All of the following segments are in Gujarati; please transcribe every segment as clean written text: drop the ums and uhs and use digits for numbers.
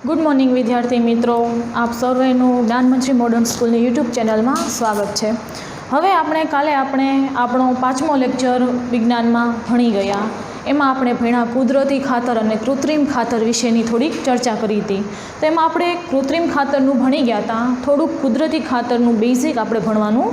गुड मॉर्निंग विद्यार्थी मित्रों, आप सर्वेનું જ્ઞાનમંત્રી મોડર્ન સ્કૂલની યુટ્યુબ ચેનલમાં સ્વાગત છે। હવે કાલે આપણે આપણો 5મો લેક્ચર વિજ્ઞાનમાં ભણી ગયા। એમાં આપણે ભણ્યા કુદરતી ખાતર અને કૃત્રિમ ખાતર વિશેની થોડીક ચર્ચા કરી હતી। તો એમાં આપણે કૃત્રિમ ખાતરનું ભણી ગયા હતા, થોડુંક કુદરતી ખાતરનું બેઝિક આપણે ભણવાનું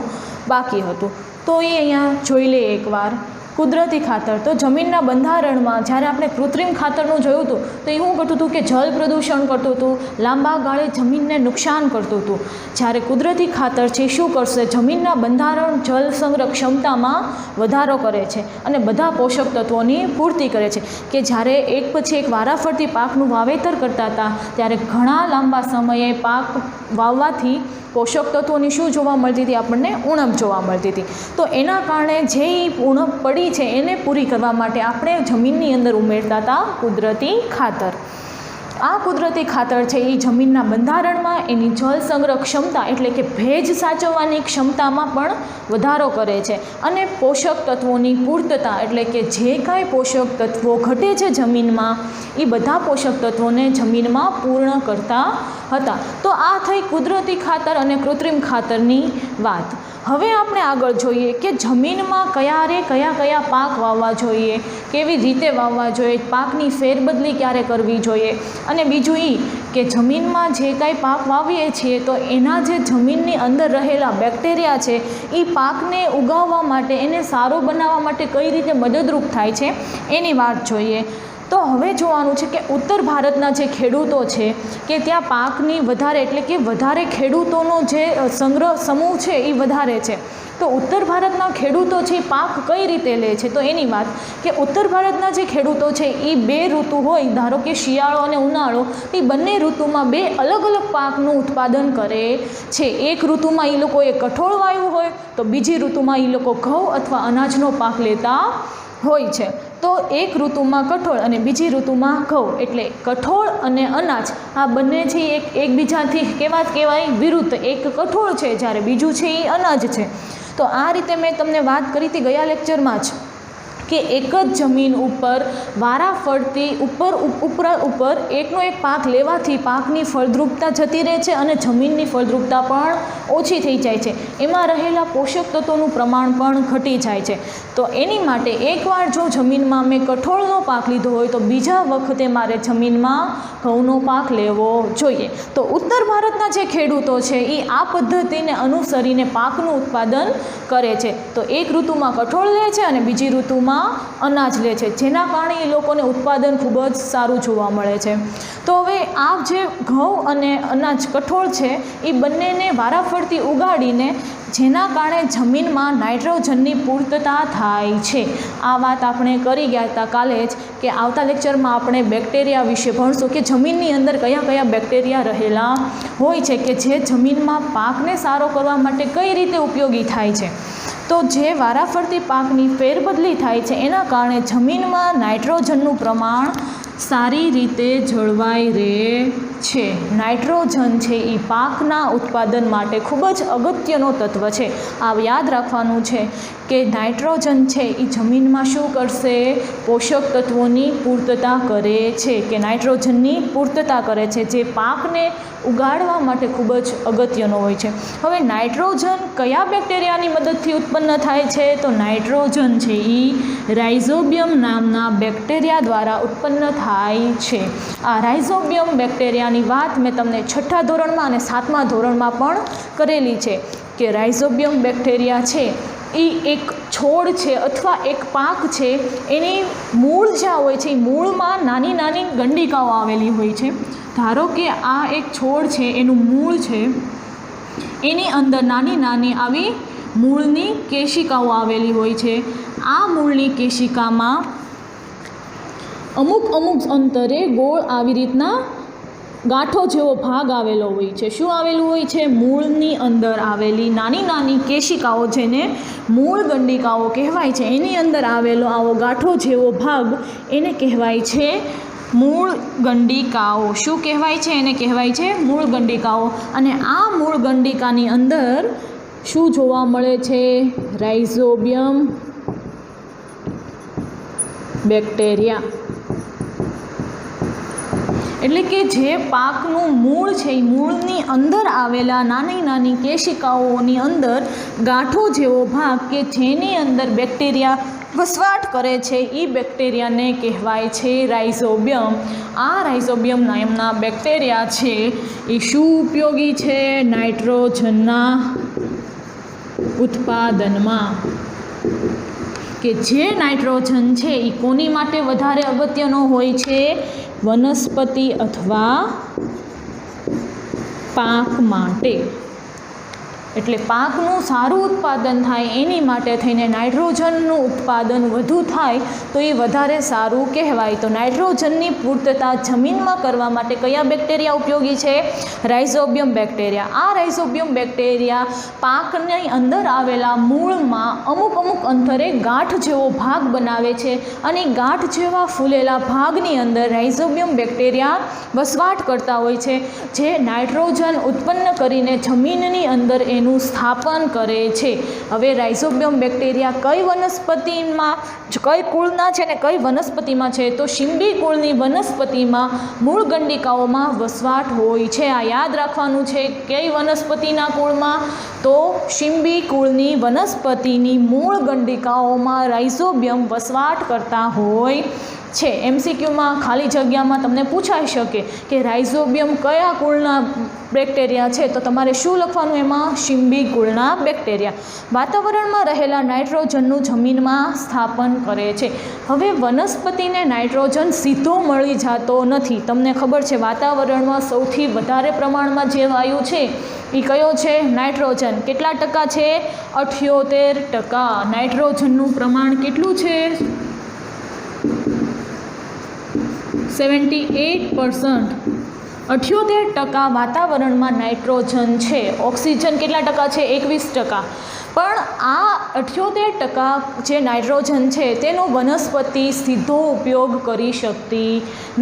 બાકી હતું। તો એ અહીંયા જોઈ લઈએ એકવાર। કુદરતી ખાતર તો જમીનના બંધારણમાં જ્યારે આપણે કૃત્રિમ ખાતરનું જોયું હતું તો એ શું કરતું હતું કે જળ પ્રદૂષણ કરતું હતું, લાંબા ગાળે જમીનને નુકસાન કરતું હતું। જ્યારે કુદરતી ખાતર છે શું કરશે, જમીનના બંધારણ જળ સંગ્રહ ક્ષમતામાં વધારો કરે છે અને બધા પોષક તત્વોની પૂર્તિ કરે છે। કે જ્યારે એક પછી એક વારાફરતી પાકનું વાવેતર કરતા હતા ત્યારે ઘણા લાંબા સમયે પાક વાવવાથી પોષક તત્વોની શું જોવા મળતી હતી, આપણને ઉણપ જોવા મળતી હતી। તો એના કારણે જે ઉણપ પડી છે એને પૂરી કરવા માટે આપણે જમીનની અંદર ઉમેરતા હતા કુદરતી ખાતર। આ કુદરતી ખાતર છે એ જમીનના બંધારણમાં એની જળ સંગ્રહ ક્ષમતા એટલે કે ભેજ સાચવવાની ક્ષમતામાં પણ વધારો કરે છે અને પોષક તત્વોની પૂર્તતા એટલે કે જે કાંઈ પોષક તત્વો ઘટે છે જમીનમાં એ બધા પોષક તત્વોને જમીનમાં પૂર્ણ કરતા હતા। તો આ થઈ કુદરતી ખાતર અને કૃત્રિમ ખાતરની વાત। હવે આપણે આગળ જોઈએ કે જમીનમાં કયા પાક વાવવા જોઈએ, કેવી રીતે વાવવા જોઈએ, પાકની ફેરબદલી ક્યારે કરવી જોઈએ અને બીજું એ કે જમીનમાં જે કાંઈ પાક વાવીએ છીએ તો એના જે જમીનની અંદર રહેલા બેક્ટેરિયા છે એ પાકને ઉગાવવા માટે, એને સારો બનાવવા માટે કઈ રીતે મદદરૂપ થાય છે એની વાત જોઈએ। તો હવે જોવાનું છે કે ઉત્તર ભારતના જે ખેડૂતો છે કે ત્યાં પાકની વધારે એટલે કે વધારે ખેડૂતોનો જે સંગ્રહ સમૂહ છે એ વધારે છે। તો ઉત્તર ભારતના ખેડૂતો છે પાક કઈ રીતે લે છે તો એની વાત કે ઉત્તર ભારતના જે ખેડૂતો છે એ બે ઋતુ હોય, ધારો કે શિયાળો અને ઉનાળો, એ બંને ઋતુમાં બે અલગ અલગ પાકનું ઉત્પાદન કરે છે। એક ઋતુમાં એ લોકોએ કઠોળ વાવ્યું હોય તો બીજી ઋતુમાં એ લોકો ઘઉં અથવા અનાજનો પાક લેતા હોય છે। તો એક ઋતુમાં કઠોળ અને બીજી ઋતુમાં ઘઉં, એટલે કઠોળ અને અનાજ આ બંને છે એકબીજાથી કહેવાય વિરુદ્ધ। એક કઠોળ છે જ્યારે બીજું છે એ અનાજ છે। તો આ રીતે મેં તમને વાત કરી હતી ગયા લેક્ચરમાં જ કે એક જ જમીન ઉપર વારાફરતી ઉપર એકનો એક પાક લેવાથી પાકની ફળદ્રુપતા જતી રહે છે અને જમીનની ફળદ્રુપતા પણ ઓછી થઈ જાય છે, એમાં રહેલા પોષક તત્વોનું પ્રમાણ પણ ઘટી જાય છે। તો એની માટે એકવાર જો જમીનમાં મેં કઠોળનો પાક લીધો હોય તો બીજા વખતે મારે જમીનમાં ઘઉંનો પાક લેવો જોઈએ। તો ઉત્તર ભારતના જે ખેડૂતો છે એ આ પદ્ધતિને અનુસરીને પાકનું ઉત્પાદન કરે છે। તો એક ઋતુમાં કઠોળ લે છે અને બીજી ઋતુમાં અનાજ લે છે, જેના કારણે એ લોકોને ઉત્પાદન ખૂબ જ સારું જોવા મળે છે। તો હવે આ જે ઘઉં અને અનાજ કઠોળ છે એ બંનેને વારાફરતી ઉગાડીને જેના કારણે જમીનમાં નાઇટ્રોજનની પૂર્તતા થાય છે। આ વાત આપણે કરી ગયા હતા કાલે જ કે આવતા લેક્ચરમાં આપણે બેક્ટેરિયા વિશે ભણશું કે જમીનની અંદર કયા બેક્ટેરિયા રહેલા હોય છે કે જે જમીનમાં પાકને સારો કરવા માટે કઈ રીતે ઉપયોગી થાય છે। તો જે વારાફરતી પાકની ફેરબદલી થાય છે એના કારણે જમીનમાં નાઇટ્રોજનનું પ્રમાણ સારી રીતે જળવાઈ રહે છે। નાઇટ્રોજન છે એ પાકના ઉત્પાદન માટે ખૂબ જ અગત્યનો તત્વ છે। આ યાદ રાખવાનું છે કે નાઇટ્રોજન છે એ જમીનમાં શું કરશે, પોષક તત્વોની પૂર્તતા કરે છે, કે નાઇટ્રોજનની પૂર્તતા કરે છે, જે પાકને ઉગાડવા માટે ખૂબ જ અગત્યનો હોય છે। હવે નાઇટ્રોજન કયા બેક્ટેરિયાની મદદથી ઉત્પન્ન થાય છે તો નાઇટ્રોજન છે એ રાઇઝોબિયમ નામના બેક્ટેરિયા દ્વારા ઉત્પન્ન થાય છે। આ રાઇઝોબિયમ બેક્ટેરિયાની વાત મેં તમને 6થા ધોરણમાં અને 7મા ધોરણમાં પણ કરેલી છે કે રાઇઝોબિયમ બેક્ટેરિયા છે એ એક છોડ છે અથવા એક પાક છે, એની મૂળ જ્યાં હોય છે એ મૂળમાં નાની નાની ગંડિકાઓ આવેલી હોય છે। ધારો કે આ એક છોડ છે, એનું મૂળ છે, એની અંદર નાની નાની આવી મૂળની કેશિકાઓ આવેલી હોય છે। આ મૂળની કેશિકામાં અમુક અંતરે ગોળ આવી રીતના ગાંઠો જેવો ભાગ આવેલો હોય છે। શું આવેલું હોય છે, મૂળની અંદર આવેલી નાની નાની કેશિકાઓ જેને મૂળ ગંડિકાઓ કહેવાય છે, એની અંદર આવેલો આવો ગાંઠો જેવો ભાગ એને કહેવાય છે મૂળ ગંડિકાઓ। શું કહેવાય છે, એને કહેવાય છે મૂળ ગંડિકાઓ। અને આ મૂળ ગંડિકાની અંદર શું જોવા મળે છે, રાઇઝોબિયમ બેક્ટેરિયા। એટલે કે જે પાકનું મૂળ છે એ મૂળની અંદર આવેલા નાની નાની કેશિકાઓની અંદર ગાંઠો જેવો ભાગ કે જેની અંદર બેક્ટેરિયા વસવાટ કરે છે એ બેક્ટેરિયાને કહેવાય છે રાઇઝોબિયમ. આ રાઇઝોબિયમ નામના બેક્ટેરિયા છે એ શું ઉપયોગી છે? નાઇટ્રોજનના ઉત્પાદનમાં. કે જે નાઇટ્રોજન છે એ કોની માટે વધારે અગત્યનો હોય છે? વનસ્પતિ અથવા પાક માટે. એટલે પાકનું સારું ઉત્પાદન થાય એની માટે થઈને નાઇટ્રોજનનું ઉત્પાદન વધુ થાય તો એ વધારે સારું કહેવાય. તો નાઇટ્રોજનની પૂર્તતા જમીનમાં કરવા માટે કયા બેક્ટેરિયા ઉપયોગી છે? Rhizobium bacteria. આ રાઇઝોબિયમ બેક્ટેરિયા પાકની અંદર આવેલા મૂળમાં અમુક અંતરે ગાંઠ જેવો ભાગ બનાવે છે અને ગાંઠ જેવા ફૂલેલા ભાગની અંદર રાઇઝોબિયમ બેક્ટેરિયા વસવાટ કરતા હોય છે, જે નાઇટ્રોજન ઉત્પન્ન કરીને જમીનની અંદર એનું સ્થાપન કરે છે. હવે રાઇઝોબિયમ બેક્ટેરિયા કઈ વનસ્પતિમાં, કઈ કુળના છે ને કઈ વનસ્પતિમાં છે? તો શીંબી કુળની વનસ્પતિમાં મૂળ ગંડિકાઓમાં વસવાટ હોય છે. આ યાદ રાખવાનું છે. કઈ વનસ્પતિના કુળમાં? તો શીંબી કુળની વનસ્પતિની મૂળ ગંડિકાઓમાં રાઇઝોબિયમ વસવાટ કરતા હોય છે. MCQમાં ખાલી જગ્યામાં તમને પૂછાઈ શકે કે રાઇઝોબિયમ કયા કુળના બેક્ટેરિયા છે, તો તમારે શું લખવાનું એમાં? શીંબી કુળના બેક્ટેરિયા. વાતાવરણમાં રહેલા નાઇટ્રોજનનું જમીનમાં સ્થાપન કરે છે. હવે વનસ્પતિને નાઇટ્રોજન સીધો મળી જતો નથી. તમને ખબર છે વાતાવરણમાં સૌથી વધારે પ્રમાણમાં જે વાયુ છે એ કયો છે? નાઇટ્રોજન. કેટલા ટકા છે? 78%. નાઇટ્રોજનનું પ્રમાણ કેટલું છે? 78%. 78% વાતાવરણમાં નાઇટ્રોજન છે. ઓક્સિજન કેટલા ટકા છે? 21%. પણ આ 78% જે નાઇટ્રોજન છે તેનો વનસ્પતિ સીધો ઉપયોગ કરી શકતી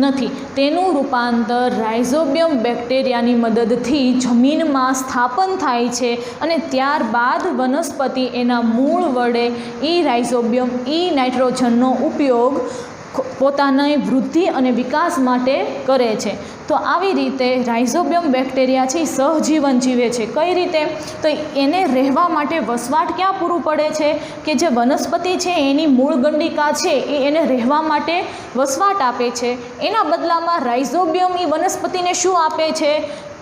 નથી. તેનું રૂપાંતર રાઇઝોબિયમ બેક્ટેરિયાની મદદથી જમીનમાં સ્થાપન થાય છે અને ત્યારબાદ વનસ્પતિ એના મૂળ વડે રાઇઝોબિયમ નાઇટ્રોજનનો ઉપયોગ પોતાની વૃદ્ધિ અને વિકાસ માટે કરે છે. તો આવી રીતે રાઇઝોબિયમ બેક્ટેરિયા છે એ સહજીવન જીવે છે. કઈ રીતે? તો એને રહેવા માટે વસવાટ ક્યાં પૂરું પડે છે? કે જે વનસ્પતિ છે એની મૂળ ગંડિકા છે એ એને રહેવા માટે વસવાટ આપે છે. એના બદલામાં રાઇઝોબિયમ એ વનસ્પતિને શું આપે છે?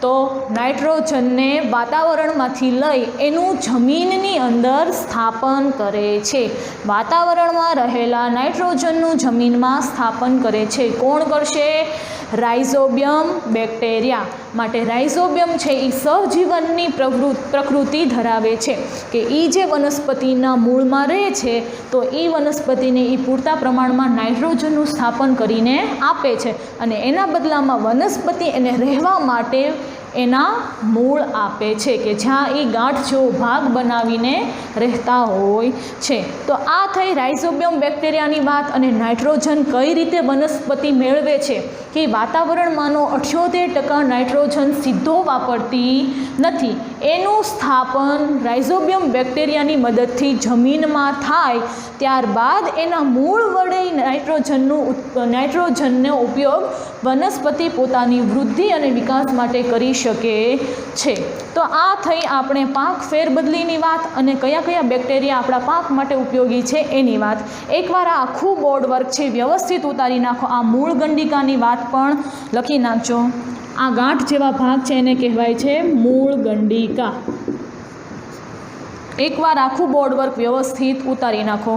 તો નાઇટ્રોજનને વાતાવરણમાંથી લઈ એનું જમીનની અંદર સ્થાપન કરે છે. વાતાવરણમાં રહેલા નાઇટ્રોજનનું જમીનમાં સ્થાપન કરે છે. કોણ કરશે? Rhizobium bacteria. માટે રાઇઝોબિયમ છે એ સહજીવનની પ્રકૃતિ ધરાવે છે કે એ જે વનસ્પતિના મૂળમાં રહે છે તો એ વનસ્પતિને એ પૂરતા પ્રમાણમાં નાઇટ્રોજનનું સ્થાપન કરીને આપે છે અને એના બદલામાં વનસ્પતિ એને રહેવા માટે એના મૂળ આપે છે કે જ્યાં એ ગાંઠ જેવો ભાગ બનાવીને રહેતા હોય છે. તો આ થઈ રાઇઝોબિયમ બેક્ટેરિયાની વાત. અને નાઇટ્રોજન કઈ રીતે વનસ્પતિ મેળવે છે કે વાતાવરણમાંનો 78% નાઇટ્રોજન સીધો વાપરતી નથી. એનું સ્થાપન રાઇઝોબિયમ બેક્ટેરિયાની મદદથી જમીનમાં થાય ત્યારબાદ એના મૂળ વડે નાઇટ્રોજનનો ઉપયોગ વનસ્પતિ પોતાની વૃદ્ધિ અને વિકાસ માટે કરી શકે છે. તો આ થઈ આપણે પાક ફેરબદલીની વાત અને કયા કયા બેક્ટેરિયા આપણા પાક માટે ઉપયોગી છે એની વાત. એકવાર આ આખું બોર્ડ વર્ક છે વ્યવસ્થિત ઉતારી નાખો. આ મૂળ ગંડિકાની વાત પણ લખી નાખજો. આ ગાંઠ જેવા ભાગ છે એને કહેવાય છે મૂળ ગંડિકા. એકવાર આખું બોર્ડ વર્ક વ્યવસ્થિત ઉતારી નાખો.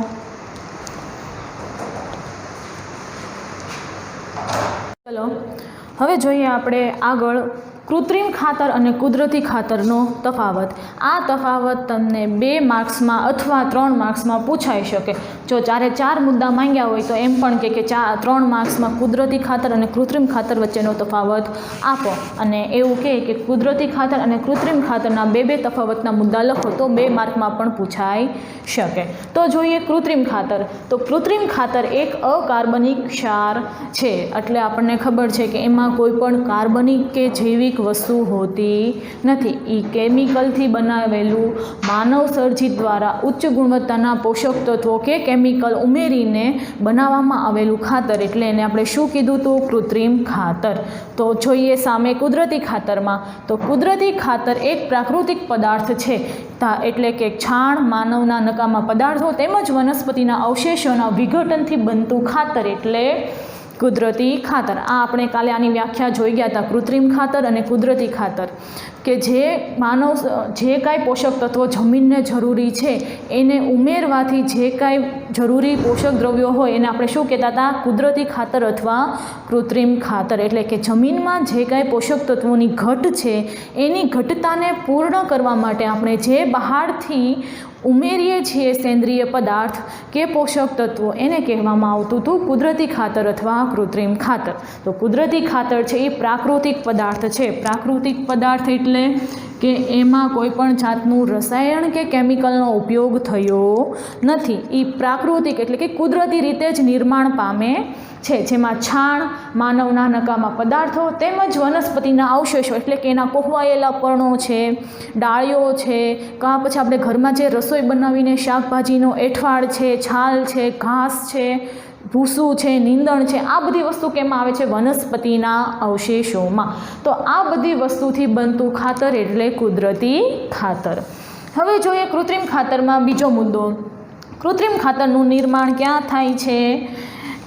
ચલો હવે જોઈએ આપણે આગળ કૃત્રિમ ખાતર અને કુદરતી ખાતરનો તફાવત. આ તફાવત તમને 2 માર્ક્સમાં અથવા 3 માર્ક્સમાં પૂછાઈ શકે. જો 4 મુદ્દા માંગ્યા હોય તો એમ પણ કે 3 માર્ક્સમાં કુદરતી ખાતર અને કૃત્રિમ ખાતર વચ્ચેનો તફાવત આપો અને એવું કે કુદરતી ખાતર અને કૃત્રિમ ખાતરના 2 તફાવતના મુદ્દા લખો તો 2 માર્કમાં પણ પૂછાઈ શકે. તો જોઈએ કૃત્રિમ ખાતર. તો કૃત્રિમ ખાતર એક અકાર્બનિક ક્ષાર છે. એટલે આપણને ખબર છે કે એમાં કોઈ પણ કાર્બનિક કે જૈવિક વસ્તુ હોતી નથી. એ કેમિકલથી બનાવેલું માનવ સર્જિત દ્વારા ઉચ્ચ ગુણવત્તાના પોષક તત્વો કે કેમિકલ ઉમેરીને બનાવવામાં આવેલું ખાતર એટલે એને આપણે શું કીધું હતું? કૃત્રિમ ખાતર. તો જોઈએ સામે કુદરતી ખાતરમાં. તો કુદરતી ખાતર એક પ્રાકૃતિક પદાર્થ છે એટલે કે છાણ, માનવના નકામા પદાર્થો તેમજ વનસ્પતિના અવશેષોના વિઘટનથી બનતું ખાતર એટલે કુદરતી ખાતર. આ આપણે કાલે આની વ્યાખ્યા જોઈ ગયા હતા, કૃત્રિમ ખાતર અને કુદરતી ખાતર, કે જે કાંઈ પોષક તત્વો જમીનને જરૂરી છે એને ઉમેરવાથી જે કાંઈ જરૂરી પોષક દ્રવ્યો હોય એને આપણે શું કહેતા હતા? કુદરતી ખાતર અથવા કૃત્રિમ ખાતર. એટલે કે જમીનમાં જે કાંઈ પોષક તત્વોની ઘટ છે એની ઘટતાને પૂર્ણ કરવા માટે આપણે જે બહારથી ઉમેરીએ છીએ સેન્દ્રિય પદાર્થ કે પોષક તત્વો એને કહેવામાં આવતું હતું કુદરતી ખાતર અથવા કૃત્રિમ ખાતર. તો કુદરતી ખાતર છે એ પ્રાકૃતિક પદાર્થ છે. પ્રાકૃતિક પદાર્થ એટલે કે એમાં કોઈ પણ જાતનું રસાયણ કે કેમિકલનો ઉપયોગ થયો નથી. એ પ્રાકૃતિક એટલે કે કુદરતી રીતે જ નિર્માણ પામે છે, જેમાં છાણ, માનવના નકામા પદાર્થો તેમજ વનસ્પતિના અવશેષો એટલે કે એના કોહવાયેલા પર્ણો છે, ડાળીઓ છે, કાં પછી આપણે ઘરમાં જે રસોઈ બનાવીને શાકભાજીનો એઠવાડ છે, છાલ છે, ઘાસ છે, ભૂસું છે, નીંદણ છે, આ બધી વસ્તુ કેમાં આવે છે? વનસ્પતિના અવશેષોમાં. તો આ બધી વસ્તુથી બનતું ખાતર એટલે કુદરતી ખાતર. હવે જોઈએ કૃત્રિમ ખાતરમાં બીજો મુદ્દો. કૃત્રિમ ખાતરનું નિર્માણ ક્યાં થાય છે?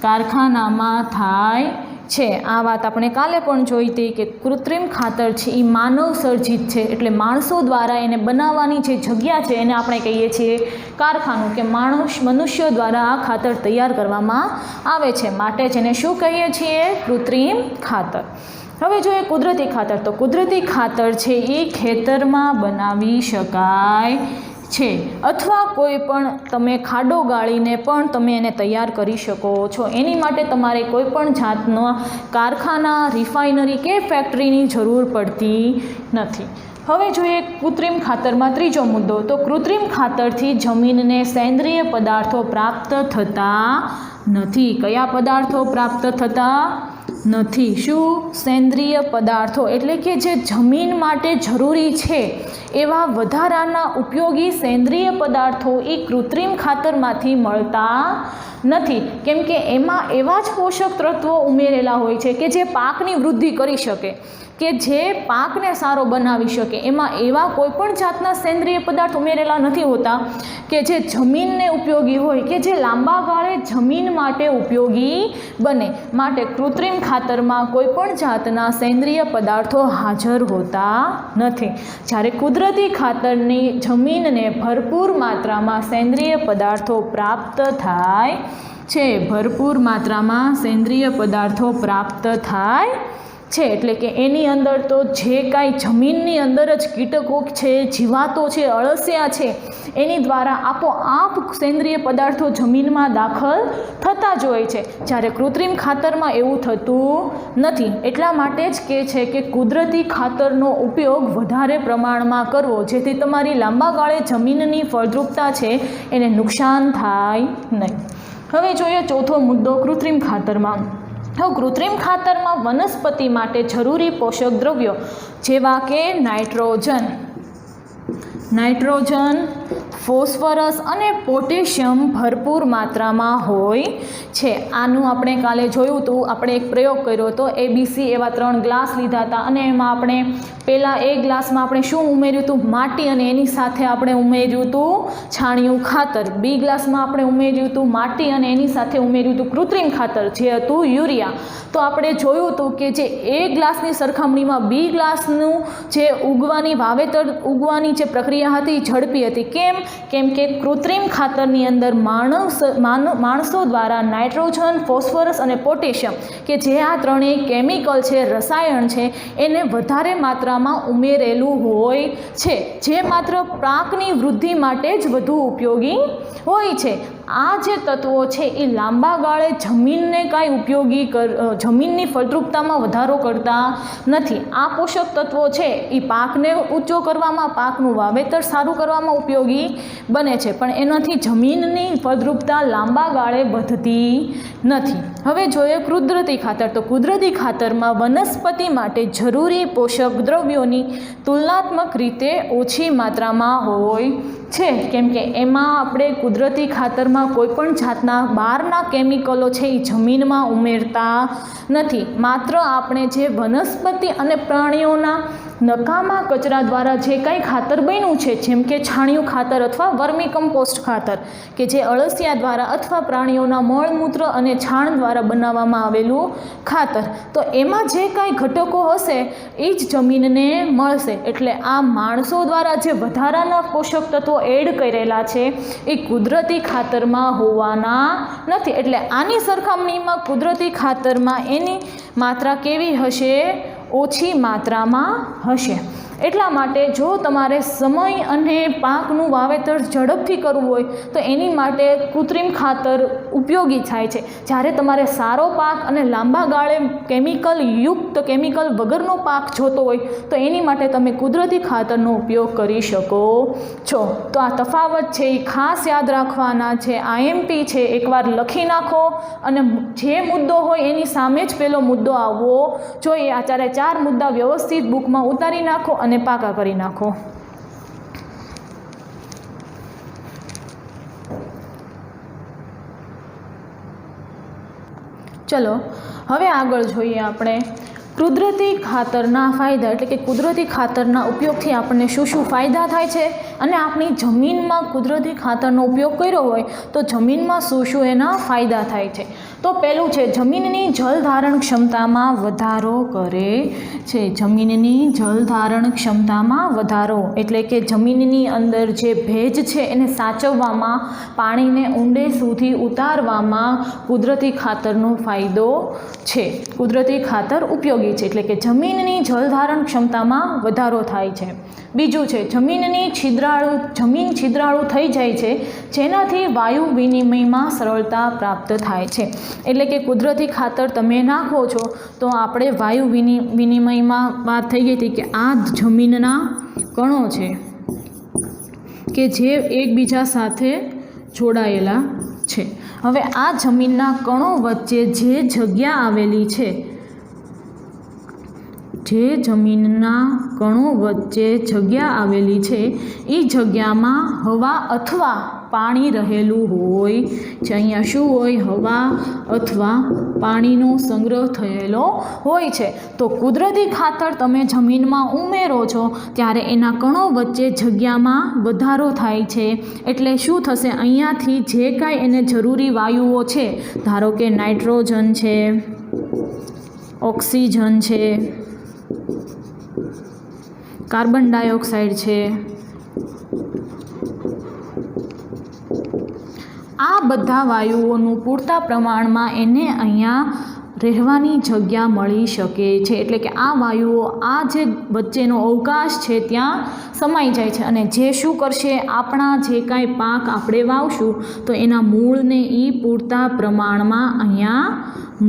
કારખાનામાં થાય છે. આ વાત આપણે કાલે પણ જોઈ હતી કે કૃત્રિમ ખાતર છે એ માનવ સર્જિત છે, એટલે માણસો દ્વારા એને બનાવવાની જે જગ્યા છે એને આપણે કહીએ છીએ કારખાનું, કે મનુષ્યો દ્વારા આ ખાતર તૈયાર કરવામાં આવે છે, માટે જેને શું કહીએ છીએ? કૃત્રિમ ખાતર. હવે જોઈએ કુદરતી ખાતર. તો કુદરતી ખાતર છે એ ખેતરમાં બનાવી શકાય છે, અથવા કોઈ પણ તમે ખાડો ગાળીને પણ તમે એને તૈયાર કરી શકો છો. એની માટે તમારે કોઈ પણ જાતના કારખાના, રિફાઇનરી કે ફેક્ટરીની જરૂર પડતી નથી. હવે જોઈએ કૃત્રિમ ખાતરમાં ત્રીજો મુદ્દો. તો કૃત્રિમ ખાતરથી જમીનને સેન્દ્રિય પદાર્થો પ્રાપ્ત થતા નથી. કયા પદાર્થો પ્રાપ્ત થતા નથી? શું? સેન્દ્રિય પદાર્થો એટલે કે જે જમીન માટે જરૂરી છે એવા વધારાના ઉપયોગી સેન્દ્રિય પદાર્થો એ કૃત્રિમ ખાતરમાંથી મળતા નથી, કેમ કે એમાં એવા જ પોષક તત્વો ઉમેરેલા હોય છે કે જે પાકની વૃદ્ધિ કરી શકે, કે જે પાકને સારો બનાવી શકે. એમાં એવા કોઈ પણ જાતના સેન્દ્રિય પદાર્થ ઉમેરેલા નથી હોતા કે જે જમીનને ઉપયોગી હોય, કે જે લાંબા ગાળે જમીન માટે ઉપયોગી બને. માટે કૃત્રિમ ખાતરમાં કોઈ પણ જાતના સેન્દ્રિય પદાર્થો હાજર હોતા નથી. જ્યારે કુદરતી ખાતરની જમીનને ભરપૂર માત્રામાં સેન્દ્રિય પદાર્થો પ્રાપ્ત થાય છે. ભરપૂર માત્રામાં સેન્દ્રિય પદાર્થો પ્રાપ્ત થાય છે એટલે કે એની અંદર તો જે કાંઈ જમીનની અંદર જ કીટકો છે, જીવાતો છે, અળસિયા છે, એની દ્વારા આપોઆપ સેન્દ્રિય પદાર્થો જમીનમાં દાખલ થતા જ હોય છે. જ્યારે કૃત્રિમ ખાતરમાં એવું થતું નથી. એટલા માટે જ કહે છે કે કુદરતી ખાતરનો ઉપયોગ વધારે પ્રમાણમાં કરવો, જેથી તમારી લાંબા ગાળે જમીનની ફળદ્રુપતા છે એને નુકસાન થાય નહીં. હવે જોઈએ ચોથો મુદ્દો કૃત્રિમ ખાતરમાં. હવે કૃત્રિમ ખાતરમાં વનસ્પતિ માટે જરૂરી પોષક દ્રવ્યો જેવા કે નાઇટ્રોજન, ફોસ્ફરસ અને પોટેશિયમ ભરપૂર માત્રામાં હોય છે. આનું આપણે કાલે જોયું હતું. આપણે એક પ્રયોગ કર્યો હતો. ABC એવા 3 ગ્લાસ લીધા હતા અને એમાં આપણે પહેલાં એક ગ્લાસમાં આપણે શું ઉમેર્યું હતું? માટી, અને એની સાથે આપણે ઉમેર્યું હતું છાણિયું ખાતર. બી ગ્લાસમાં આપણે ઉમેર્યું હતું માટી અને એની સાથે ઉમેર્યું હતું કૃત્રિમ ખાતર, જે હતું યુરિયા. તો આપણે જોયું હતું કે જે એ ગ્લાસની સરખામણીમાં બી ગ્લાસનું જે ઉગવાની જે પ્રક્રિયા હતી ઝડપી હતી. કેમ કે કૃત્રિમ ખાતરની અંદર માણસો દ્વારા નાઇટ્રોજન, ફોસ્ફરસ અને પોટેશિયમ, કે જે આ ત્રણેય કેમિકલ છે, રસાયણ છે, એને વધારે માત્રામાં ઉમેરેલું હોય છે, જે માત્ર પાકની વૃદ્ધિ માટે જ વધુ ઉપયોગી હોય છે. આ જે તત્વો છે એ લાંબા ગાળે જમીનને કાંઈ ઉપયોગી જમીનની ફળદ્રુપતામાં વધારો કરતા નથી. આ પોષક તત્વો છે એ પાકને ઊંચો કરવામાં, પાકનું વાવેતર સારું કરવામાં ઉપયોગી બને છે, પણ એનાથી જમીનની ફળદ્રુપતા લાંબા ગાળે વધતી નથી. હવે જોઈએ કુદરતી ખાતર. તો કુદરતી ખાતરમાં વનસ્પતિ માટે જરૂરી પોષક દ્રવ્યોની તુલનાત્મક રીતે ઓછી માત્રામાં હોય છે, કેમ કે એમાં આપણે કુદરતી ખાતરમાં વિજ્ઞાનમાં કોઈપણ જાતના બહારના કેમિકલો છે એ જમીનમાં ઉમેરતા નથી. માત્ર આપણે જે વનસ્પતિ અને પ્રાણીઓના નકામા કચરા દ્વારા જે કાંઈ ખાતર બન્યું છે, જેમ કે છાણિયું ખાતર અથવા વર્મી કમ્પોસ્ટ ખાતર, કે જે અળસિયા દ્વારા અથવા પ્રાણીઓના મળમૂત્ર અને છાણ દ્વારા બનાવવામાં આવેલું ખાતર, તો એમાં જે કાંઈ ઘટકો હશે એ જ જમીનને મળશે. એટલે આ માણસો દ્વારા જે વધારાના પોષક તત્વો એડ કરેલા છે એ કુદરતી ખાતરમાં હોવાના નથી. એટલે આની સરખામણીમાં કુદરતી ખાતરમાં એની માત્રા કેવી હશે? ઓછી માત્રામાં હશે. એટલા માટે જો તમારે સમય અને પાકનું વાવેતર ઝડપથી કરવું હોય તો એની માટે કૃત્રિમ ખાતર ઉપયોગી થાય છે. જ્યારે તમારે સારો પાક અને લાંબા ગાળે કેમિકલ વગરનો પાક જોતો હોય તો એની માટે તમે કુદરતી ખાતરનો ઉપયોગ કરી શકો છો. તો આ તફાવત છે એ ખાસ યાદ રાખવાના છે. IMP છે એકવાર લખી નાખો અને જે મુદ્દો હોય એની સામે જ પેલો મુદ્દો આવવો જોઈએ. આ 4 મુદ્દા વ્યવસ્થિત બુકમાં ઉતારી નાખો અને પાકા કરી નાખો. ચલો હવે આગળ જોઈએ આપણે કુદરતી ખાતરના ફાયદા, એટલે કે કુદરતી ખાતરના ઉપયોગથી આપણને શું શું ફાયદા થાય છે અને આપણી જમીનમાં કુદરતી ખાતરનો ઉપયોગ કર્યો હોય તો જમીનમાં શું શું એના ફાયદા થાય છે. તો પહેલું છે જમીનની જલધારણ ક્ષમતામાં વધારો કરે છે. જમીનની જલધારણ ક્ષમતામાં વધારો એટલે કે જમીનની અંદર જે ભેજ છે એને સાચવવામાં, પાણીને ઊંડે સુધી ઉતારવામાં કુદરતી ખાતરનો ફાયદો છે. કુદરતી ખાતર ઉપયોગી છે એટલે કે જમીનની જલધારણ ક્ષમતામાં વધારો થાય છે. બીજું છે જમીન છિદ્રાળુ થઈ જાય છે, જેનાથી વાયુ વિનિમયમાં સરળતા પ્રાપ્ત થાય છે. એટલે કે કુદરતી ખાતર તમે નાખો છો તો આપણે વાયુ વિનિમયમાં વાત થઈ ગઈ હતી કે આ જમીનના કણો છે કે જે એકબીજા સાથે જોડાયેલા છે. હવે આ જમીનના કણો વચ્ચે જે જગ્યા આવેલી છે, જે જમીનના કણો વચ્ચે જગ્યા આવેલી છે એ જગ્યામાં હવા અથવા પાણી રહેલું હોય છે. અહીંયા શું હોય? હવા અથવા પાણીનો સંગ્રહ થયેલો હોય છે. તો કુદરતી ખાતર તમે જમીનમાં ઉમેરો છો ત્યારે એના કણો વચ્ચે જગ્યામાં વધારો થાય છે. એટલે શું થશે? અહીંયાથી જે કાંઈ એને જરૂરી વાયુઓ છે, ધારો કે નાઇટ્રોજન છે, ઓક્સિજન છે, કાર્બન ડાયોક્સાઇડ છે, આ બધા વાયુઓનું પૂરતા પ્રમાણમાં એને અહીંયા રહેવાની જગ્યા મળી શકે છે. એટલે કે આ વાયુઓ આ જે વચ્ચેનો અવકાશ છે ત્યાં સમાઈ જાય છે અને જે શું કરશે? આપણા જે કાંઈ પાક આપણે વાવશું તો એના મૂળને એ પૂરતા પ્રમાણમાં અહીંયા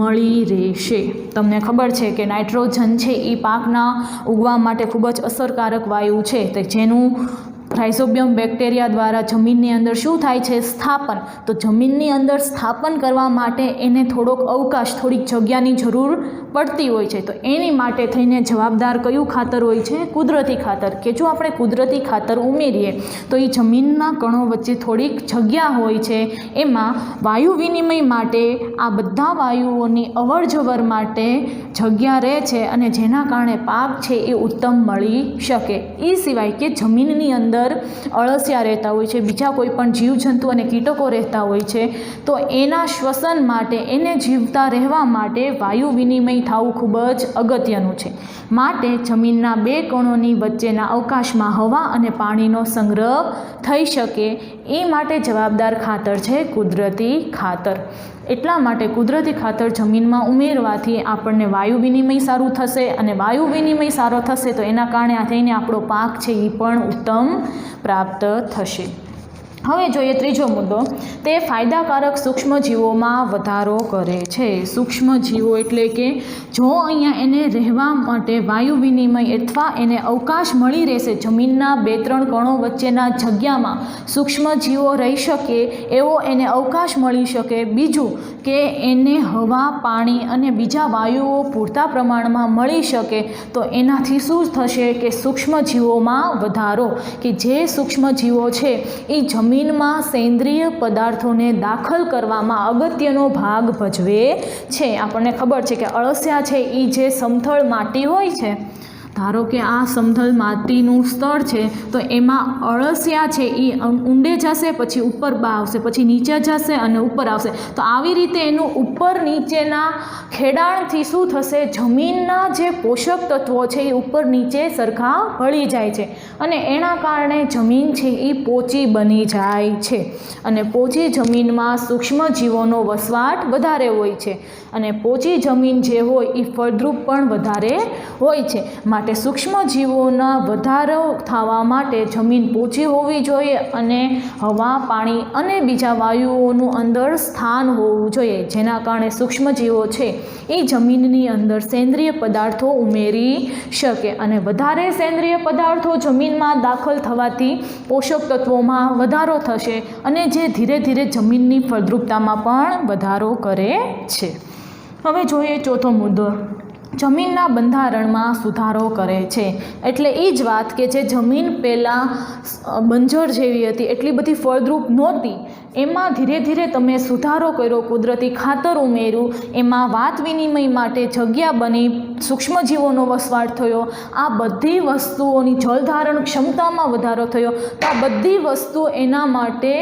મળી રહેશે. તમને ખબર છે કે નાઇટ્રોજન છે એ પાકના ઉગવા માટે ખૂબ જ અસરકારક વાયુ છે, તો જેનું રાઇઝોબિયમ બેક્ટેરિયા દ્વારા જમીનની અંદર શું થાય છે? સ્થાપન. તો જમીનની અંદર સ્થાપન કરવા માટે એને થોડોક અવકાશ, થોડીક જગ્યાની જરૂર પડતી હોય છે. તો એની માટે થઈને જવાબદાર કયું ખાતર હોય છે? કુદરતી ખાતર. કે જો આપણે કુદરતી ખાતર ઉમેરીએ તો એ જમીનના કણો વચ્ચે થોડીક જગ્યા હોય છે, એમાં વાયુ વિનિમય માટે આ બધા વાયુઓની અવરજવર માટે જગ્યા રહે છે અને જેના કારણે પાક છે એ ઉત્તમ મળી શકે. એ સિવાય કે જમીનની અંદર અળસિયા રહેતા હોય છે, બીજા કોઈ પણ જીવજંતુ અને કીટકો રહેતા હોય છે, તો એના શ્વસન માટે, એને જીવતા રહેવા માટે વાયુ વિનિમય થવું ખૂબ જ અગત્યનું છે. માટે જમીનના બે કણોની વચ્ચેના અવકાશમાં હવા અને પાણીનો સંગ્રહ થઈ શકે એ માટે જવાબદાર ખાતર છે કુદરતી ખાતર. એટલા માટે કુદરતી ખાતર જમીનમાં ઉમેરવાથી આપણને વાયુ વિનિમય સારું થશે અને વાયુ વિનિમય સારો થશે તો એના કારણે આ થઈને આપણો પાક છે એ પણ ઉત્તમ પ્રાપ્ત થશે. હવે જોઈએ ત્રીજો મુદ્દો, તે ફાયદાકારક સૂક્ષ્મજીવોમાં વધારો કરે છે. સૂક્ષ્મજીવો એટલે કે જો અહીંયા એને રહેવા માટે વાયુ વિનિમય અથવા એને અવકાશ મળી રહેશે, જમીનના 2-3 કણો વચ્ચેના જગ્યામાં સૂક્ષ્મજીવો રહી શકે એવો એને અવકાશ મળી શકે. બીજું કે એને હવા, પાણી અને બીજા વાયુઓ પૂરતા પ્રમાણમાં મળી શકે તો એનાથી શું થશે કે સૂક્ષ્મજીવોમાં વધારો, કે જે સૂક્ષ્મજીવો છે એ જમીન જમીનમાં સેન્દ્રિય પદાર્થોને દાખલ કરવામાં અગત્યનો ભાગ ભજવે છે. આપણને ખબર છે કે અળસિયા છે એ જે સમથળ માટી હોય છે, ધારો કે આ સમથળ માટીનું સ્તર છે, તો એમાં અળસિયા છે એ ઊંડે જશે, પછી ઉપર આવશે, પછી નીચે જશે અને ઉપર આવશે. તો આવી રીતે એનું ઉપર નીચેના ખેડાણથી શું થશે, જમીનના જે પોષક તત્વો છે એ ઉપર નીચે સરખા ભળી જાય છે અને એના કારણે જમીન છે એ પોચી બની જાય છે. અને પોચી જમીનમાં સૂક્ષ્મજીવોનો વસવાટ વધારે હોય છે અને પોચી જમીન જે હોય એ ફળદ્રુપ પણ વધારે હોય છે. માટે સૂક્ષ્મજીવોના વધારો થવા માટે જમીન પોચી હોવી જોઈએ અને હવા, પાણી અને બીજા વાયુઓનું અંદર સ્થાન હોવું જોઈએ, જેના કારણે સૂક્ષ્મજીવો છે એ જમીનની અંદર સેન્દ્રિય પદાર્થો ઉમેરી શકે. અને વધારે સેન્દ્રિય પદાર્થો જમીનમાં દાખલ થવાથી પોષક તત્વોમાં વધારો થશે અને જે ધીરે ધીરે જમીનની ફળદ્રુપતામાં પણ વધારો કરે છે. હવે જોઈએ ચોથો મુદ્દો, જમીનના બંધારણમાં સુધારો કરે છે. એટલે એ જ વાત કે જે જમીન પહેલાં બંજર જેવી હતી, એટલી બધી ફળદ્રુપ નહોતી, એમાં ધીરે ધીરે તમે સુધારો કર્યો, કુદરતી ખાતર ઉમેર્યું, એમાં વાત વિનિમય માટે જગ્યા બની, સૂક્ષ્મજીવોનો વસવાટ થયો, આ બધી વસ્તુઓની જલધારણ ક્ષમતામાં વધારો થયો. તો આ બધી વસ્તુઓ એના માટે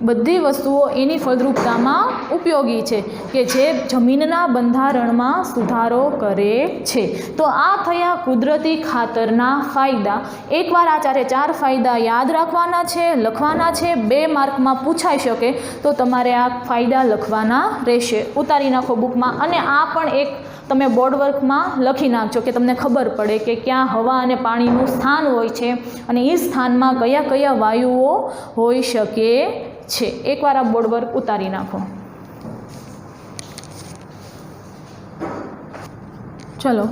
બધી વસ્તુઓ એની ફળદ્રુપતામાં ઉપયોગી છે કે જે જમીનના બંધારણમાં સુધારો કરે છે. તો આ થયા કુદરતી ખાતરના ફાયદા. એકવાર આ 4 ફાયદા યાદ રાખવાના છે, લખવાના છે. 2 માર્કમાં પૂછાઈ શકે તો તમારે આ ફાયદા લખવાના રહેશે. ઉતારી નાખો બુકમાં અને આ પણ એક તમે બોર્ડ વર્કમાં લખી નાખજો કે તમને ખબર પડે કે ક્યાં હવા અને પાણીનું સ્થાન હોય છે અને એ સ્થાનમાં કયા કયા વાયુઓ હોઈ શકે છે. એકવાર આ બોર્ડ વર્ક ઉતારી નાખો. ચલો,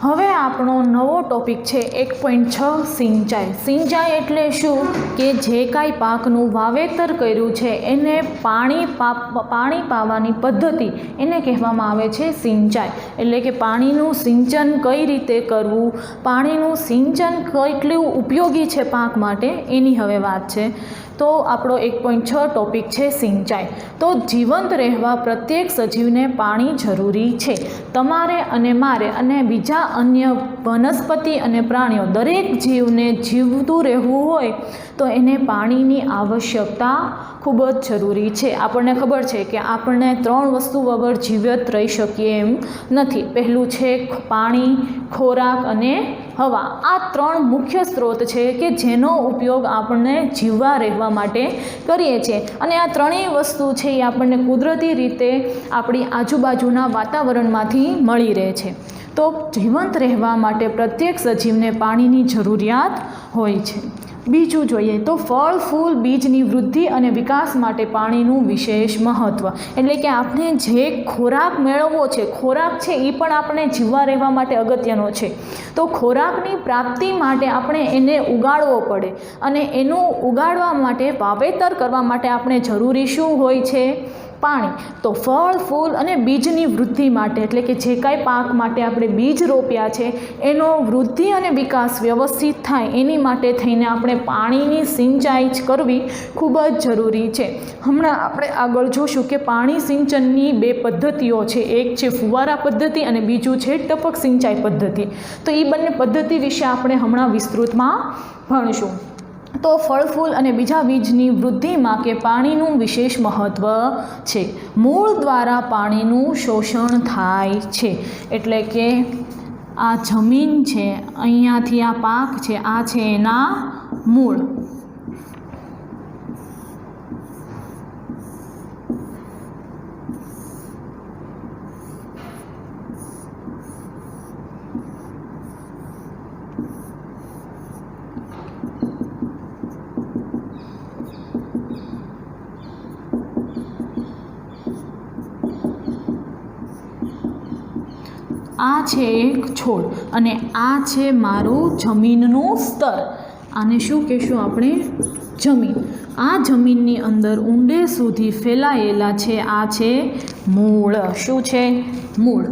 હવે આપણો નવો ટોપિક છે 1.6 સિંચાઈ. સિંચાઈ એટલે શું કે જે કાંઈ પાકનું વાવેતર કર્યું છે એને પાણી પાવાની પદ્ધતિ એને કહેવામાં આવે છે સિંચાઈ. એટલે કે પાણીનું સિંચન કઈ રીતે કરવું, પાણીનું સિંચન કેટલું ઉપયોગી છે પાક માટે, એની હવે વાત છે. તો આપણો 1.6 ટોપિક છે સિંચાઈ. તો જીવંત રહેવા પ્રત્યેક સજીવને પાણી જરૂરી છે. તમારે અને મારે અને બીજા અન્ય વનસ્પતિ અને પ્રાણીઓ, દરેક જીવને જીવતું રહેવું હોય તો એને પાણીની આવશ્યકતા ખૂબ જ જરૂરી છે. આપણને ખબર છે કે આપણને 3 વસ્તુ વગર જીવિત રહી શકીએ એમ નથી. પહેલું છે પાણી, ખોરાક અને હવા. આ 3 મુખ્ય સ્ત્રોત છે કે જેનો ઉપયોગ આપણને જીવવા રહેવા માટે કરીએ છીએ અને આ 3 વસ્તુ છે એ આપણને કુદરતી રીતે આપણી આજુબાજુના વાતાવરણમાંથી મળી રહે છે. તો જીવંત રહેવા માટે પ્રત્યેક સજીવને પાણીની જરૂરિયાત હોય છે. બીજું જોઈએ તો ફળ, ફૂલ, બીજની વૃદ્ધિ અને વિકાસ માટે પાણીનું વિશેષ મહત્ત્વ. એટલે કે આપણે જે ખોરાક મેળવવો છે, ખોરાક છે એ પણ આપણે જીવવા રહેવા માટે અગત્યનો છે. તો ખોરાકની પ્રાપ્તિ માટે આપણે એને ઉગાડવો પડે અને એનું ઉગાડવા માટે, વાવેતર કરવા માટે આપણે જરૂરી શું હોય છે, પાણી. તો ફળ, ફૂલ અને બીજની વૃદ્ધિ માટે, એટલે કે જે કાંઈ પાક માટે આપણે બીજ રોપ્યા છે એનો વૃદ્ધિ અને વિકાસ વ્યવસ્થિત થાય એની માટે થઈને આપણે પાણીની સિંચાઈ કરવી ખૂબ જ જરૂરી છે. હમણાં આપણે આગળ જોશું કે પાણી સિંચનની 2 પદ્ધતિઓ છે. એક છે ફુવારા પદ્ધતિ અને બીજું છે ટપક સિંચાઈ પદ્ધતિ. તો એ બંને પદ્ધતિ વિશે આપણે હમણાં વિસ્તૃતમાં ભણીશું. તો ફળ, ફૂલ અને બીજા બીજની વૃદ્ધિમાં કે પાણીનું વિશેષ મહત્ત્વ છે. મૂળ દ્વારા પાણીનું શોષણ થાય છે. એટલે કે આ જમીન છે, અહીંયાથી આ પાક છે, આ છે એના મૂળ. આ છે એક છોડ અને આ છે મારું જમીનનું સ્તર. આને શું કહેશું આપણે, જમીન. આ જમીનની અંદર ઊંડે સુધી ફેલાયેલા છે આ છે મૂળ. શું છે, મૂળ.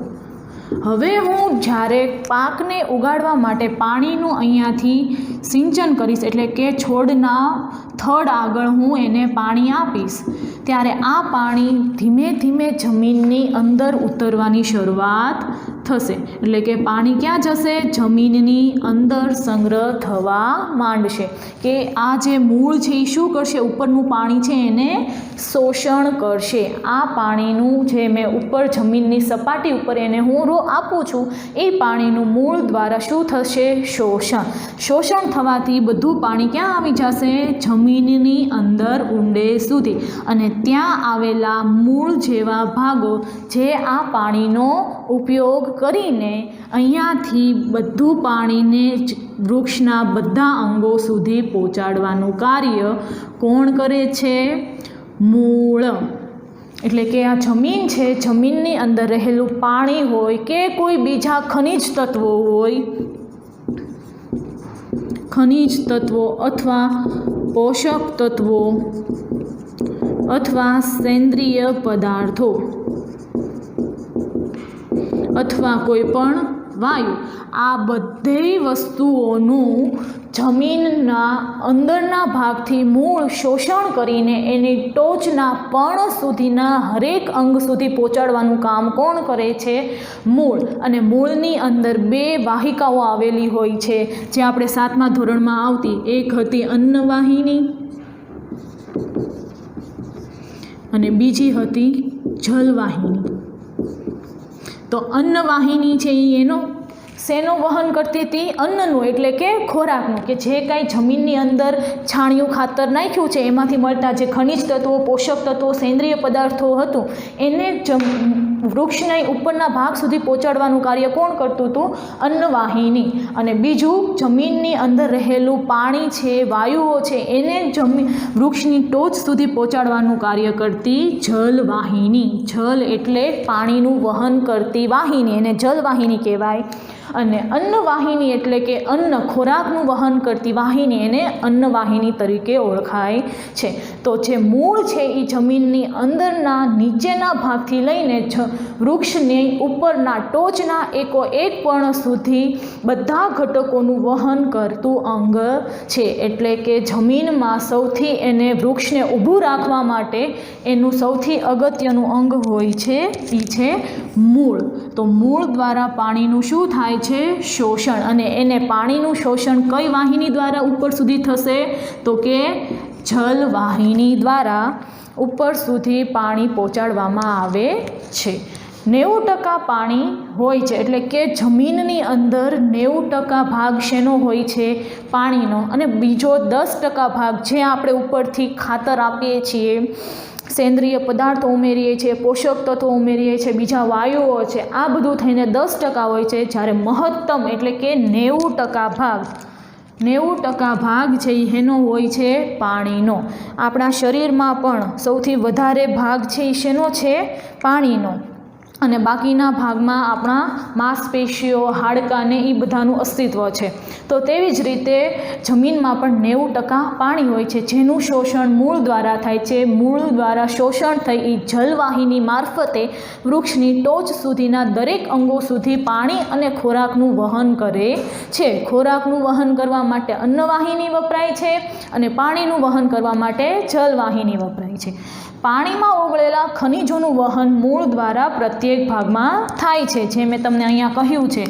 હવે હું જ્યારે પાકને ઉગાડવા માટે પાણીનું અહીંયાથી સિંચન કરીશ, એટલે કે છોડના થડ આગળ હું એને પાણી આપીશ ત્યારે આ પાણી ધીમે ધીમે જમીનની અંદર ઉતરવાની શરૂઆત થશે. એટલે કે પાણી ક્યાં જશે? જમીનની અંદર સંગ્રહ થવા માંડશે. કે આ જે મૂળ છે એ શું કરશે? ઉપરનું પાણી છે એને શોષણ કરશે. આ પાણીનું જે મેં ઉપર જમીનની સપાટી ઉપર એને હું આપું છું એ પાણીનું મૂળ દ્વારા શું થશે? શોષણ થવાથી બધું પાણી ક્યાં આવી જશે? જમીનની અંદર ઊંડે સુધી. અને ત્યાં આવેલા મૂળ જેવા ભાગો જે આ પાણીનો ઉપયોગ કરીને અહીંયાથી બધું પાણીને વૃક્ષના બધા અંગો સુધી પહોંચાડવાનું કાર્ય કોણ કરે છે? મૂળ. એટલે કે આ જમીન છે, જમીનની અંદર રહેલું પાણી હોય કે કોઈ બીજા ખનિજ તત્વો હોય, ખનિજ તત્વો અથવા પોષક તત્વો અથવા સેન્દ્રિય પદાર્થો અથવા કોઈ પણ વાયુ, આ બધી વસ્તુઓનું જમીનના અંદરના ભાગથી મૂળ શોષણ કરીને એની ટોચના પર્ણ સુધીના હરેક અંગ સુધી પહોંચાડવાનું કામ કોણ કરે છે? મૂળ. અને મૂળની અંદર 2 વાહિકાઓ આવેલી હોય છે જે આપણે 7મા ધોરણમાં આવતી. એક હતી અન્નવાહિની અને બીજી હતી જલવાહિની. તો અન્નવાહિની છે એ એનો શેનું વહન કરતી હતી? અન્નનું, એટલે કે ખોરાકનું. કે જે કાંઈ જમીનની અંદર છાણિયું ખાતર નાખ્યું છે એમાંથી મળતા જે ખનિજ તત્વો, પોષક તત્વો, સેન્દ્રિય પદાર્થો હતું એને વૃક્ષના ઉપરના ભાગ સુધી પહોંચાડવાનું કાર્ય કોણ કરતું હતું? અન્નવાહિની. અને બીજું જમીનની અંદર રહેલું પાણી છે, વાયુઓ છે એને વૃક્ષની ટોચ સુધી પહોંચાડવાનું કાર્ય કરતી જલવાહિની. જલ એટલે પાણીનું વહન કરતી વાહિની, એને જલવાહિની કહેવાય. અને અન્નવાહિની એટલે કે અન્ન, ખોરાકનું વહન કરતી વાહિની, એને અન્નવાહિની તરીકે ઓળખાય છે. તો જે મૂળ છે એ જમીનની અંદરના નીચેના ભાગથી લઈને વૃક્ષની ઉપરના ટોચના એક પર્ણ સુધી બધા ઘટકોનું વહન કરતું અંગ છે. એટલે કે જમીનમાં સૌથી એને વૃક્ષને ઊભું રાખવા માટે એનું સૌથી અગત્યનું અંગ હોય છે એ છે મૂળ. તો મૂળ દ્વારા પાણીનું શું થાય છે? શોષણ. અને એને પાણીનું શોષણ કઈ વાહિની દ્વારા ઉપર સુધી થશે? તો કે જલવાહિની દ્વારા ઉપર સુધી પાણી પહોંચાડવામાં આવે છે. 90% પાણી હોય છે. એટલે કે જમીનની અંદર 90% ભાગ શેનો હોય છે? પાણીનો. અને બીજો 10% ભાગ જે આપણે ઉપરથી ખાતર આપીએ છીએ, સેન્દ્રિય પદાર્થો ઉમેરીએ છીએ, પોષક તત્વો ઉમેરીએ છીએ, બીજા વાયુઓ છે, આ બધું થઈને 10% હોય છે. જ્યારે મહત્તમ એટલે કે 90% ભાગ છે એનો હોય છે પાણીનો. આપણા શરીરમાં પણ સૌથી વધારે ભાગ છે એ શેનો છે? પાણીનો. અને બાકીના ભાગમાં આપણા માંસપેશીઓ, હાડકાને એ બધાનું અસ્તિત્વ છે. તો તેવી જ રીતે જમીનમાં પણ 90% પાણી હોય છે જેનું શોષણ મૂળ દ્વારા થાય છે. મૂળ દ્વારા શોષણ થઈ એ જલવાહિની મારફતે વૃક્ષની ટોચ સુધીના દરેક અંગો સુધી પાણી અને ખોરાકનું વહન કરે છે. ખોરાકનું વહન કરવા માટે અન્નવાહિની વપરાય છે અને પાણીનું વહન કરવા માટે જલવાહિની વપરાય છે. પાણીમાં ઓગળેલા ખનિજોનું વહન મૂળ દ્વારા પ્રત્યેક ભાગમાં થાય છે. જે મેં તમને અહીંયા કહ્યું છે,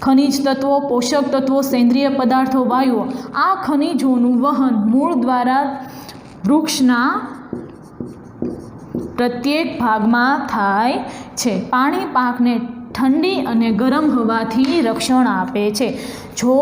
ખનિજ તત્વો, પોષક તત્વો, સેન્દ્રિય પદાર્થો, વાયુઓ, આ ખનિજોનું વહન મૂળ દ્વારા વૃક્ષના પ્રત્યેક ભાગમાં થાય છે. પાણી પાકને ઠંડી અને ગરમ હવાથી રક્ષણ આપે છે. જો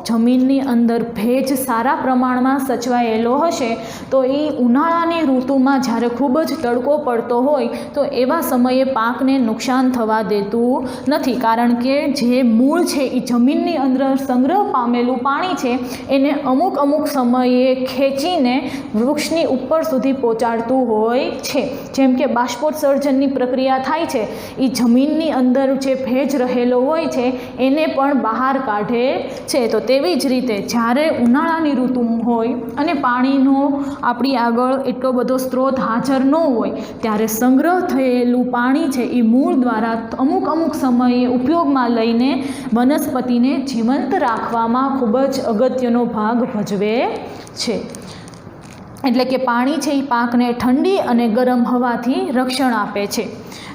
જમીનની અંદર ભેજ સારા પ્રમાણમાં સચવાયેલો હશે તો એ ઉનાળાની ઋતુમાં જ્યારે ખૂબ જ તડકો પડતો હોય તો એવા સમયે પાકને નુકસાન થવા દેતું નથી. કારણ કે જે મૂળ છે એ જમીનની અંદર સંગ્રહ પામેલું પાણી છે એને અમુક સમયે ખેંચીને વૃક્ષની ઉપર સુધી પહોંચાડતું હોય છે. જેમ કે બાષ્પોત્સર્જનની પ્રક્રિયા થાય છે એ જમીનની અંદર જે ભેજ રહેલો હોય છે એને પણ બહાર કાઢે છે. તો તેવી જ રીતે જ્યારે ઉનાળાની ઋતુ હોય અને પાણીનો આપણી આગળ એટલો બધો સ્ત્રોત હાજર ન હોય ત્યારે સંગ્રહ થયેલું પાણી છે એ મૂળ દ્વારા અમુક સમયે ઉપયોગમાં લઈને વનસ્પતિને જીવંત રાખવામાં ખૂબ જ અગત્યનો ભાગ ભજવે છે. એટલે કે પાણી છે એ પાકને ઠંડી અને ગરમ હવાથી રક્ષણ આપે છે.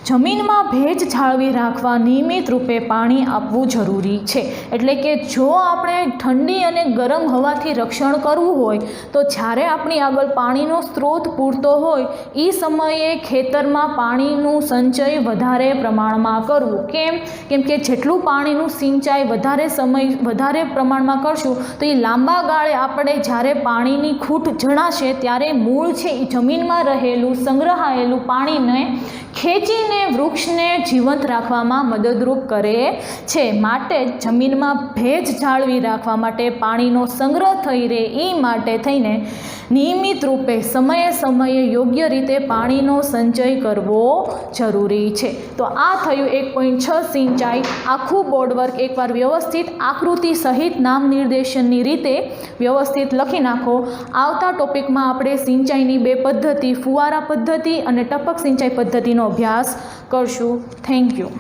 જમીનમાં ભેજ જાળવી રાખવા નિયમિત રૂપે પાણી આપવું જરૂરી છે. એટલે કે જો આપણે ઠંડી અને ગરમ હવાથી રક્ષણ કરવું હોય તો જ્યારે આપણી આગળ પાણીનો સ્ત્રોત પૂરતો હોય એ સમયે ખેતરમાં પાણીનું સંચય વધારે પ્રમાણમાં કરવું. કેમ કે જેટલું પાણીનું સિંચાઈ વધારે પ્રમાણમાં કરશું તો એ લાંબા ગાળે આપણે જ્યારે પાણીની ખૂટ જણાશે ત્યારે મૂળ છે એ જમીનમાં રહેલું સંગ્રહાયેલું પાણીને ખેંચીને વૃક્ષને જીવંત રાખવામાં મદદરૂપ કરે છે. માટે જમીનમાં ભેજ જાળવી રાખવા માટે પાણીનો સંગ્રહ થઈ રહે એ માટે થઈને નિયમિત રૂપે સમયે યોગ્ય રીતે પાણીનો સંચય કરવો જરૂરી છે. તો આ થયું 1.6 સિંચાઈ આખું બોર્ડવર્ક. એકવાર વ્યવસ્થિત આકૃતિ સહિત નામ નિર્દેશનની રીતે વ્યવસ્થિત લખી નાખો. આવતા ટોપિકમાં આપણે સિંચાઈની 2 પદ્ધતિ, ફુવારા પદ્ધતિ અને ટપક સિંચાઈ પદ્ધતિનો અભ્યાસ કરશું. Thank you.